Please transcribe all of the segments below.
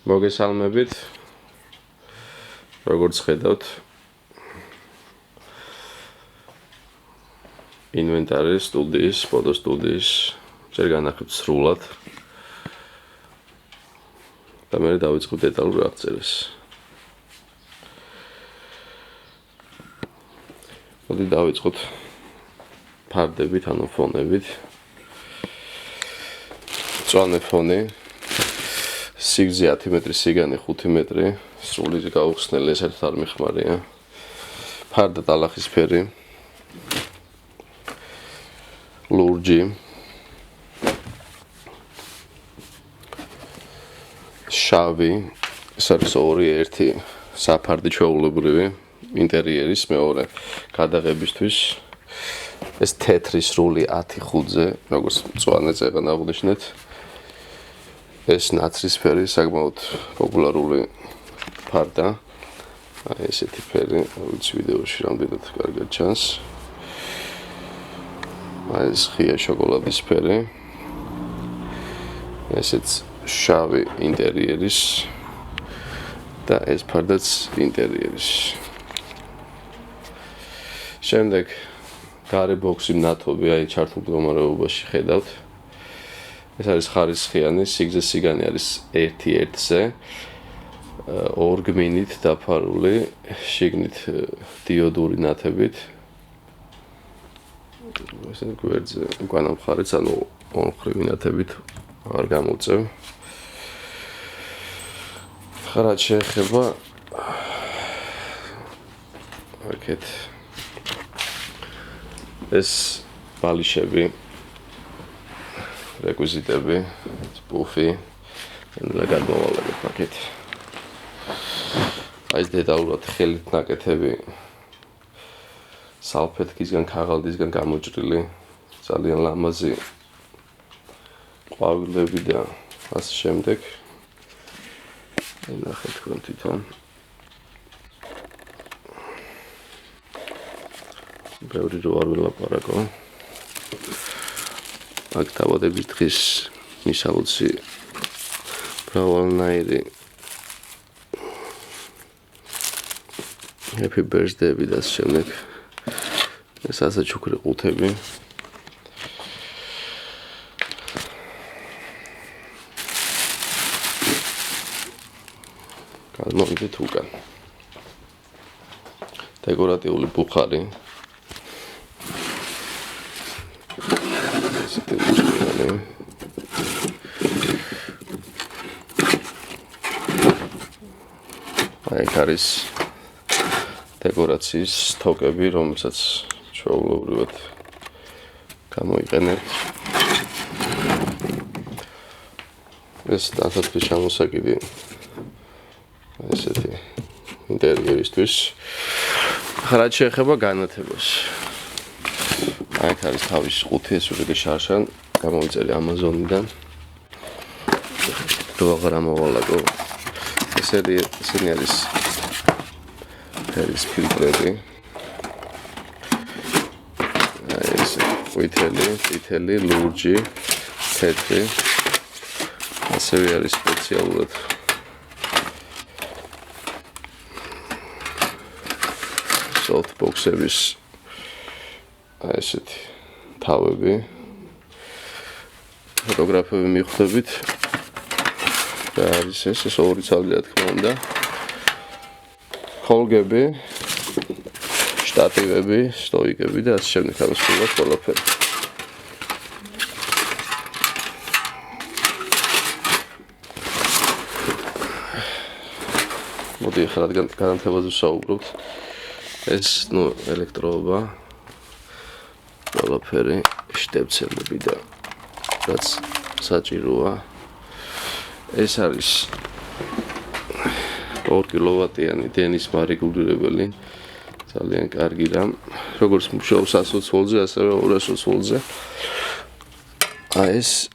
მოგესალმებით. როგორც ხედავთ, ინვენტარი სტუდიის, ფოტო სტუდიის ჯერ განახებთ სრულად. და მე დავიწყებ დეტალურ აღწერას. მოდი დავიწყოთ ფარდებით, ანუ ფონებით. მწვანე ფონი, სიგრძე 10 მეტრი, სიგანი 5 მეტრი, სრული გაუხსნელი, ეს ერთ არ მიხმარია. ფარდა ტალახისფერი, ლურჯი, შავი, ეს არის 2-1 საფარდი ჩვეულებრივი ინტერიერის მეორე გადაღებისთვის. ეს თეთრი სრული 10 ხუთზე, როგორც მწვანე წეგან აღნიშნეთ. ეს ნაცრისფერი, საკმაოდ პოპულარული ფარდა. აი ესეთი ფერი, ვიცი ვიდეოში რამდენად კარგად ჩანს. აი ეს ღია შოკოლადის ფერი. ესეც შავი ინტერიერის და ეს ფარდაც ინტერიერის. შემდეგ გარე ბოქსი ნათობი, აი ჩართულ მდგომარეობაში ხედავთ. ეს არის ხარისხიანი, სიგრძე სიგანი არის 1-1-ზე, 2 გმინით დაფარული, შიგნით დიოდური ნათებით. ესე გვერდზე უკანა მხარეც, ანუ ორმხრივი ნათებით არ გამოწევ. რაც შეეხება აქეთ ეს ბალიშები, რეკვიზიტები, პუფი, გადმოვალებთ აქეთ. აი ეს დეტალურად ხელით ნაკეთები, სალფეტკისგან, ქაღალდისგან გამოჭრილი, ძალიან ლამაზი ყვავილები და ასე შემდეგ. ნახეთ თქვენ თვითონ. ბევრი რო არ ვილაპარაკო. აქ თავადების დღის მისაუცი მრავალნაირი happy birthday-ები და ასე შემდეგ. ეს ასაჩუქრი ყუთები. გადმოვიდეთ უკან. დეკორატიული ბუხარი. აი არის დეკორაციის თოკები, რომელსაც ჩვეულებრივად გამოიყენებთ. ეს დასაწყის ჩამოსაკიდი ესეთი ინტერიერისთვის. რაც შეეხება განათებას. აი არის თავის ყუთი, ეს უკვე შარშან გამოვიწერე Amazon-დან. რო აღარ ამოვალაგო. ესენი არის ფერის ფილტრები. აი ეს ყვითელი, ლურჯი, თეთრი. ასევე არის სპეციალურად softbox-ების აი ესეთი თავები. ფოტოგრაფები მიხვდებით. და არის ეს ორი ცალია თქმა უნდა. ხოლგები, შტატივები, სტოიკები და ასე შემდეგ ამასულად ყველაფერი. მოდი ახლა განათებაზე ვსაუბრობთ. ეს ელექტროობა, ყველაფერი, შტებცელები და რაც საჭიროა. ეს არის 2 კილოვატიანი დენის მარეგულირებელი, ძალიან კარგი რამ, როგორც მუშაობს 120 ვოლტზე, ასევე 220 ვოლტზე. აი ეს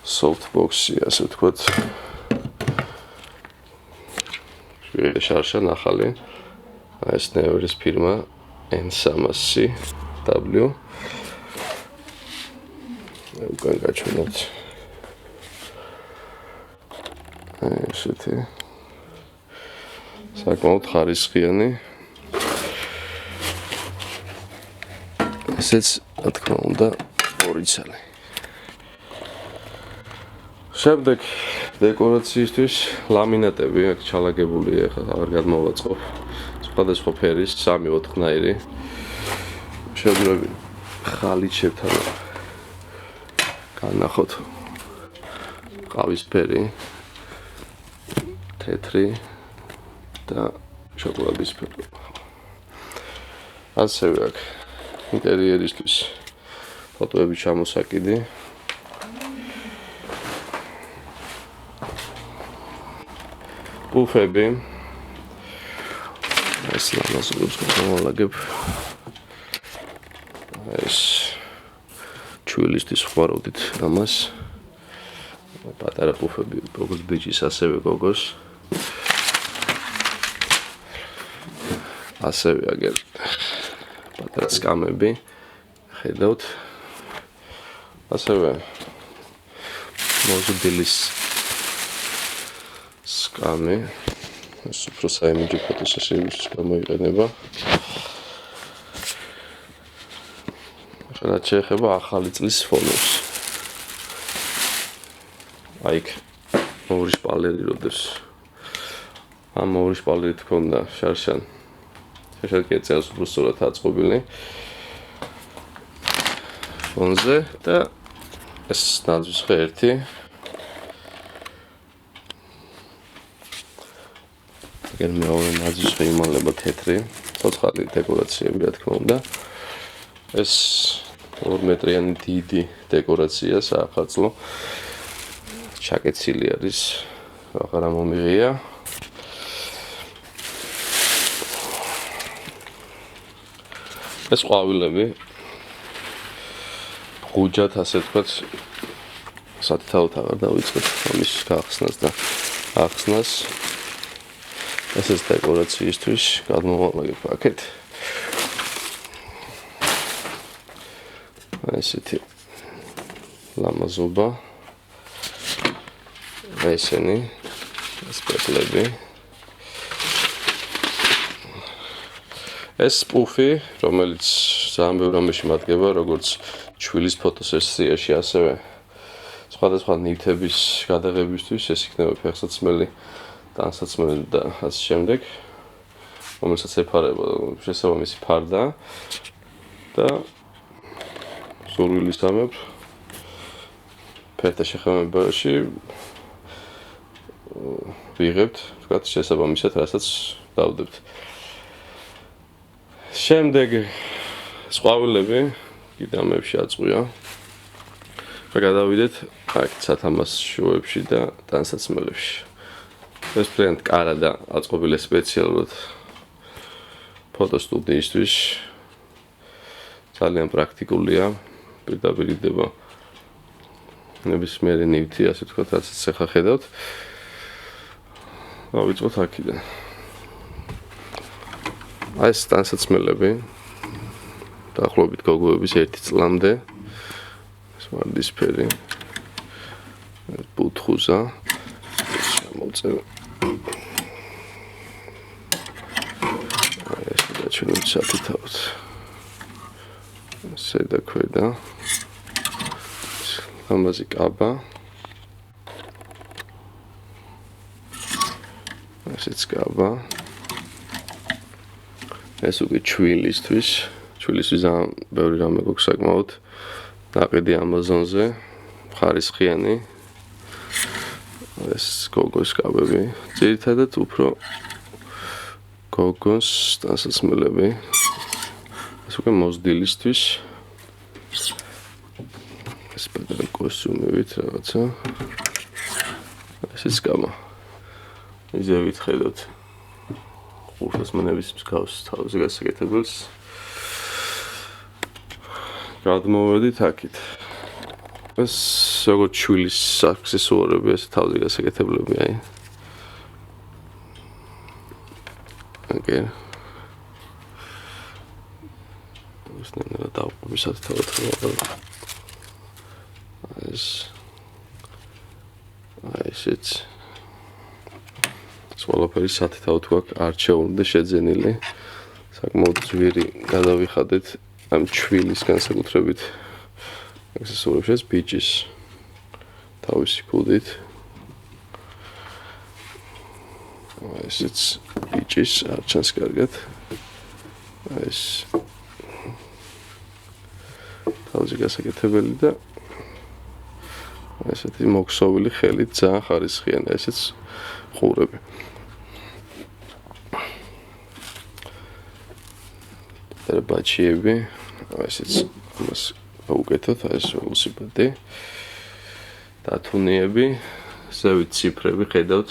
softbox-ი, ასე ვთქვათ, შარშან ახალი. აი ეს ნეურის ფირმა N300W. უკან გაჩვენოთ. ესეთი. საკმაოდ ხარისხიანი. ესეც, რა თქმა უნდა, 2 ცალი. შემდეგ დეკორაციისთვის ლამინატები აქ ჩალაგებულია, ახლა აღარ გადმოვაწყობ. სხვადასხვა ფერის 3-4 ნაირი. შევძლები ხალიჩებთან განახოთ ყავისფერი, თეთრი და შოკოლადისფერი. ასევე აქ ინტერიერისთვის ფოტოები ჩამოსაკიდი. ბუფები. ეს ლამაზობს გამოვალაგებ. ეს ჩვილისთვის ხვარავდით ამას. პატარა ბუფები, როგორც ბიჭის, ასევე გოგოს. ასევე აგერ პატარა სკამები. ხედავთ. ასევე მოზრდილის სკამი. ეს უფრო საიმიჯო ფოტოსესიების გამოიყენება. რაც შეეხება ახალი წლის ფონებს. აიქ ორი შპალერი როდეს. ამ ორი შპალერი თქონდა შარშან. შარშან კეცელს უფრო სწორად აწყობილი. ფონზე და ეს ნაძვის ღერთი. აგერ მეორე ნაძვის ღი იმალება თეთრი. ცოცხალი დეკორაციები, რა თქმა უნდა. ეს 2 მეტრიანი დიდი დეკორაცია საახალწლო. ჩაკეცილი არის, აღარ მომიღია. ეს ყვავილები ღუჯად, ასე ვთქვათ, სათითაოდ აღარ დავიწყეთ ამის გახსნას და ახსნას. ესეც დეკორაციისთვის გადმოვალაგებ აქეთ. ესეთი ლამაზობა. ესენი სპეკლები. ეს პუფი, რომელიც ძალიან ბევრ რამეში მადგება, როგორც ჩვილის ფოტოსესიაში, ასევე სხვადასხვა ნივთების გადაღებისთვის, ეს იქნება ფეხსაცმელი, ტანსაცმელი და ასე შემდეგ, რომელსაც ეფარება შესაბამისი ფარდა და სურვილის გამო ფერთა შეხამებაში ვიღებთ, ვთქვათ, შესაბამისად, რასაც დავდებთ. შემდეგ ყვავილები კიდე ამებში აწყვია. და გადავიდეთ აქ სათამას შოუებში და ტანსაცმელებში. ეს ფრენდ კარა და აწყობილი სპეციალურად ფოტოსტუდიისთვის. ძალიან პრაქტიკულია. პირდაპირ იდება ნებისმიერი ნივთი, ასე ვთქვათ, რაც ახლა ხედავთ. დავიწყოთ აქედან. ეს ტანსაცმელები დაახლოებით გოგოების 1 წლამდე. ეს ვარდისფერი. ბუთხუზა. შემოწევ. ეს და ჩვენ ვცათითავთ. ესე და ქვედა. ამაზე კაბა. ესეც კაბა. ეს უკვე ჩვილისთვის. ჩვილისთვის ძალიან ბევრი რამე გვაქვს საკმაოდ. ნაყიდი ამაზონზე. ხარისხიანი. ეს გოგოს კაბები. ძირითადად უფრო გოგოს ტანსაცმელები. ეს უკვე მოზრდილისთვის. ეს პატარა კოსტიუმებით რაღაცა. ესეც კაბა. იზევით ხედავთ. უსასმენების მსგავს თავზე გასაკეთებელს. გადმოვედით აქეთ. ეს როგორც ჩვილის აქსესუარები, ეს თავზე გასაკეთებლები, აი. აგერ. ეს ნელა დავყობისად თავად ხდება. ეს ესეც ყველაფერი სათითაოდ თუ აქ არჩეული და შეძენილი. საკმაოდ ძვირი გადავიხადეთ ამ ჩვილის განსაკუთრებით აქსესუარებს ბიჭის თავისი ქუდით. ესეც ბიჭის არჩენს კარგად. ეს თავზე გასაკეთებელი და ესეთი მოქსოვილი ხელით ძალიან ხარისხიანი ესეც ყურები. ბაჩიები, ესეც ამას გაუკეთოთ, ეს ველოსიპედი. დათუნიები, ზევით ციფრები ხედავთ.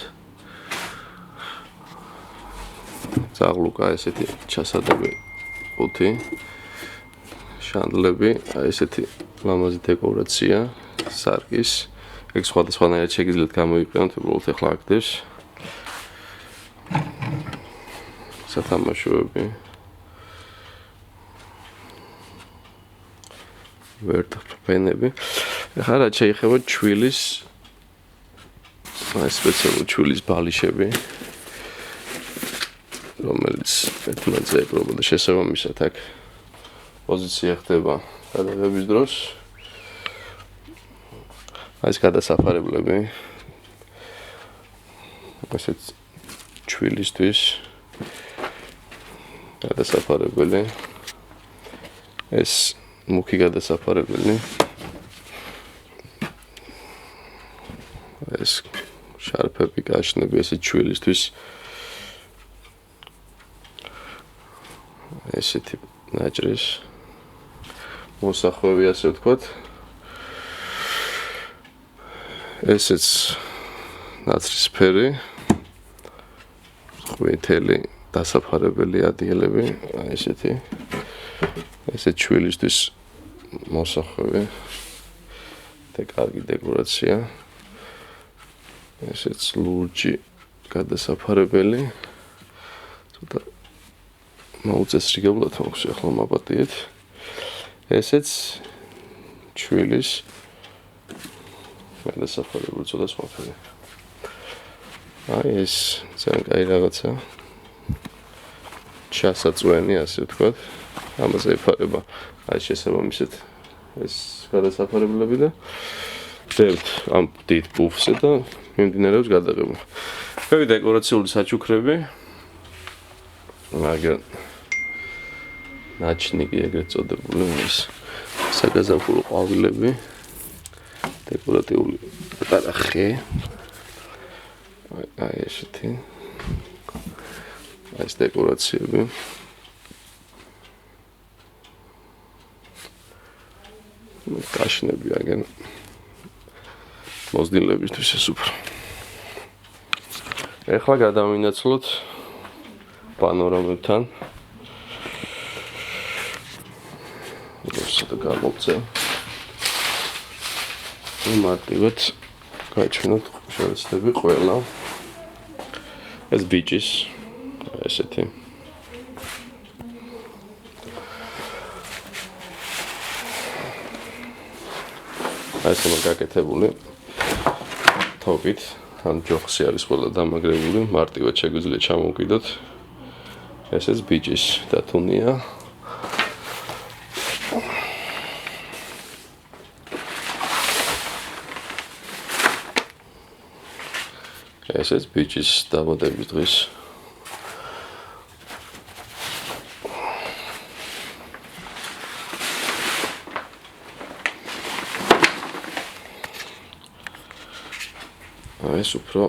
ზაღლუკა ესეთი ჩასადები 5. შანდლები, ესეთი ლამაზი დეკორაცია, სარკის. ეგ სხვადასხვანაირად შეგიძლიათ გამოიყენოთ, უბრალოდ ახლა აქდებს. სათამაშოები. ვერტფენები. ახლა რა შეიძლება ჩვილის სპეციალური ჩვილის ბალიშები, რომელიც ერთმანეთზე ეპყრობა და შესაბამისად აქ პოზიცია ხდება გადაღების დროს. ეს გადასაფარებლები. ესეც ჩვილისთვის გადასაფარებელი. ეს მუქი გადასაფარებელი. ეს შარფები, კაშნები, ესე ჩვილისთვის. ესეთი ნაჭრის მოსახვევი, ასე ვთქვათ. ესეც ნაცრისფერი, ყვითელი დასაფარებელი ადიელები, ესეთი. ესეც ჩვილისთვის მოსახვევი და კარგი დეკორაცია. ესეც ლურჯი გადასაფარებელი. ცოტა მოუწესრიგებლად აქვს ახლა მაპატიეთ. ესეც ჩვილის გადასაფარებელი ცოტა სხვაფერი. ეს ძალიან კაი რაღაცა. ჩასაწვენი, ასე ვთქვათ. ამაზე ეფარება შესაბამისად ეს გადასაფარებლები და ვდებთ ამ დიდ პუფზე და მიმდინარეობს გადაღება. ბევრი დეკორაციული საჩუქრები. მაგრამ ნაჩნიკი ეგრეთ წოდებული ის საგაზაფხულო ყვავილები, დეკორატიული პატარა ხე. აი ესეთი. ეს დეკორაციები. კაშნები აგენ მოზრდილებისთვის ეს უფრო. ეხლა გადავინაცვლოთ პანორამებთან. ცოტა გამოვწევ. მარტივად გაჩვენოთ შევეცდები ყველა. ეს ბიჭის ესეთი. ეს είναι გაკეთებული თოფით, ან ჯოხსი არის ყველა დამაგრებული, მარტივად შეგვიძლია ჩამოვკიდოთ. ესეც ბიჭის დათუნია. ესეც ბიჭის დაბადების დღის. ეს უფრო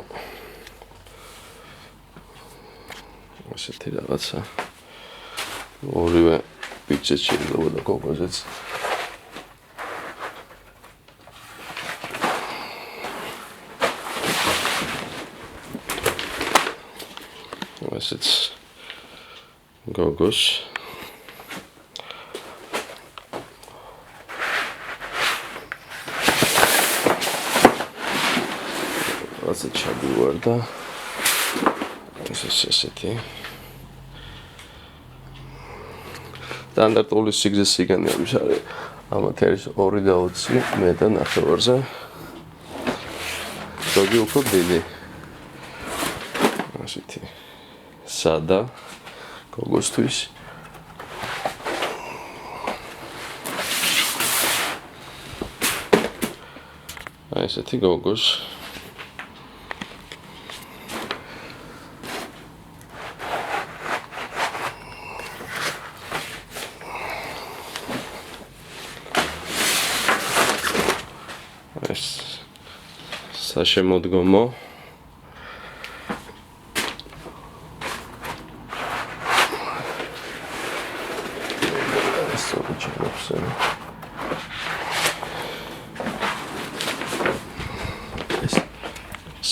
ასეთი რაღაცა ორივე ბიჭიც შეიძლება და გოგოზეც ესეც გოგოს ასე ჩაგივარ და ესეთი სტანდარტული სიგრძის სიგანი არის ამათ არის 2.20 მე და 9-ზე ზოგი უფრო დიდი ასეთი სადა გოგოსთვის აი ესეთი გოგოს ეს საშემოდგომო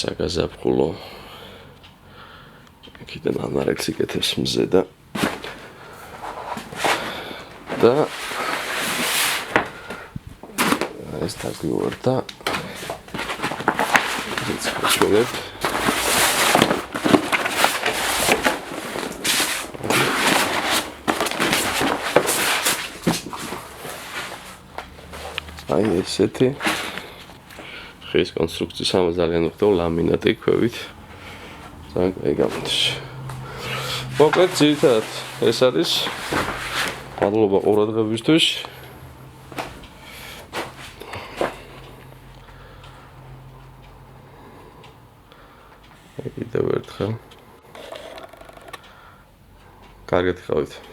საგაზაფხულო იქიდან ანარექს იკეთებს მზე და ეს დაგვივარდა ეს ხოჩოლებ აი ესეთი ხის კონსტრუქციის ძალიან უხდო ლამინატი ქვევით ძალიან კაი გამოდის. მოკლედ ძირითადად ეს არის მადლობა ყურადღებისთვის. კიდევ ერთხელ კარგად ხავით.